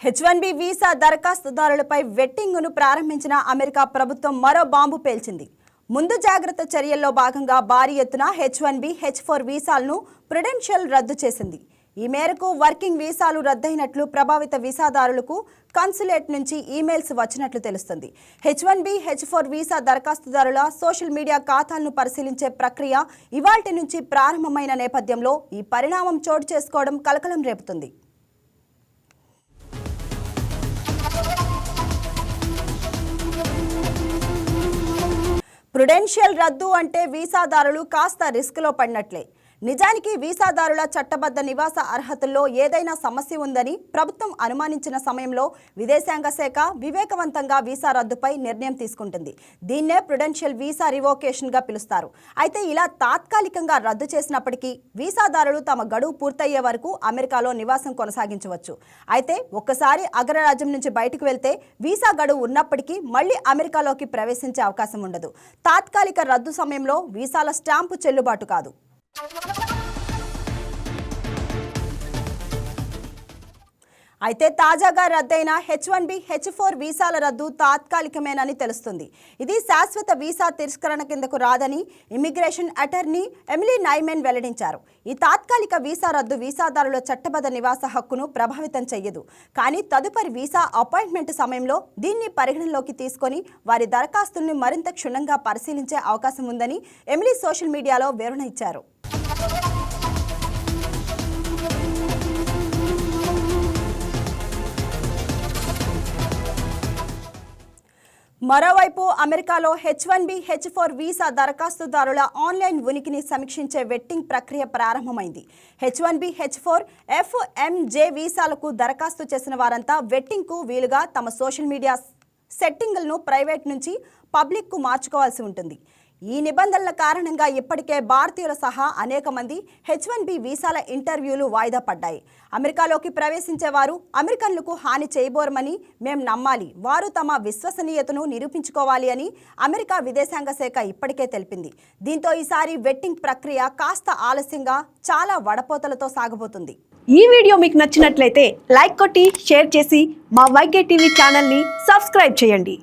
H1B visa దరఖాస్తుదారులపై వెట్టింగ్ను ప్రారంభించిన America ప్రభుత్వం మరో బాంబు పేల్చింది. ముందు జాగ్రత్త చర్యల్లో భాగంగా భారీ ఎత్తున H1B, H4 వీసాలను ప్రుడెన్షియల్ రద్దు చేసింది. ఈ మేరకు వర్కింగ్ వీసాలు రద్దయినట్లు ప్రభావిత వీసాదారులకు కాన్సులేట్ నుంచి ఈమెయిల్స్ వచ్చినట్లు తెలుస్తుంది. H1B, H4 visa దరఖాస్తుదారుల social media ఖాతాలను పరిశీలించే ప్రక్రియ ఇవాల్టి నుంచి ప్రారంభమైన నేపథ్యంలో ఈ పరిణామం చోటు చేసుకోవడం కలకలం రేపుతుంది. ప్రుడెన్షియల్ రద్దు అంటే వీసాదారులు కాస్త రిస్క్లో పడినట్లే. నిజానికి వీసాదారుల చట్టబద్ధ నివాస అర్హతల్లో ఏదైనా సమస్య ఉందని ప్రభుత్వం అనుమానించిన సమయంలో విదేశాంగ శాఖ వివేకవంతంగా వీసా రద్దుపై నిర్ణయం తీసుకుంటుంది. దీన్నే ప్రుడెన్షియల్ వీసా రివోకేషన్గా పిలుస్తారు. అయితే ఇలా తాత్కాలికంగా రద్దు చేసినప్పటికీ వీసాదారులు తమ గడువు పూర్తయ్యే వరకు అమెరికాలో నివాసం కొనసాగించవచ్చు. అయితే ఒక్కసారి అగ్రరాజ్యం నుంచి బయటకు వెళ్తే వీసా గడువు ఉన్నప్పటికీ మళ్లీ అమెరికాలోకి ప్రవేశించే అవకాశం ఉండదు. తాత్కాలిక రద్దు సమయంలో వీసాల స్టాంపు చెల్లుబాటు కాదు. అయితే తాజాగా రద్దయిన H1B, H4 వీసాల రద్దు తాత్కాలికమేనని తెలుస్తుంది. ఇది శాశ్వత వీసా తిరస్కరణ కిందకు రాదని ఇమిగ్రేషన్ అటార్నీ ఎమిలీ నైమెన్ వెల్లడించారు. ఈ తాత్కాలిక వీసా రద్దు వీసాదారుల చట్టబద్ధ నివాస హక్కును ప్రభావితం చేయదు. కానీ తదుపరి వీసా అపాయింట్మెంట్ సమయంలో దీన్ని పరిగణనలోకి తీసుకొని వారి దరఖాస్తుల్ని మరింత క్షుణ్ణంగా పరిశీలించే అవకాశం ఉందని ఎమిలీ సోషల్ మీడియాలో వివరణ ఇచ్చారు. మరోవైపు అమెరికాలో H1B, H4 వీసా దరఖాస్తుదారుల ఆన్లైన్ ఉనికిని సమీక్షించే వెట్టింగ్ ప్రక్రియ ప్రారంభమైంది. H1B, H4, FMJ వీసాలకు దరఖాస్తు చేసిన వారంతా వెట్టింగ్కు వీలుగా తమ సోషల్ మీడియా సెట్టింగులను ప్రైవేట్ నుంచి పబ్లిక్కు మార్చుకోవాల్సి ఉంటుంది. ఈ నిబంధనల కారణంగా ఇప్పటికే భారతీయుల సహా అనేక మంది H1B వీసాల ఇంటర్వ్యూలు వాయిదా పడ్డాయి. అమెరికాలోకి ప్రవేశించే వారు అమెరికన్లకు హాని చేయబోరమని మేం నమ్మాలి, వారు తమ విశ్వసనీయతను నిరూపించుకోవాలి అని అమెరికా విదేశాంగ శాఖ ఇప్పటికే తెలిపింది. దీంతో ఈసారి వెట్టింగ్ ప్రక్రియ కాస్త ఆలస్యంగా చాలా వడపోతలతో సాగబోతుంది. ఈ వీడియో మీకు నచ్చినట్లయితే లైక్ కొట్టి షేర్ చేసి మా YK టీవీ ఛానల్ని సబ్స్క్రైబ్ చేయండి.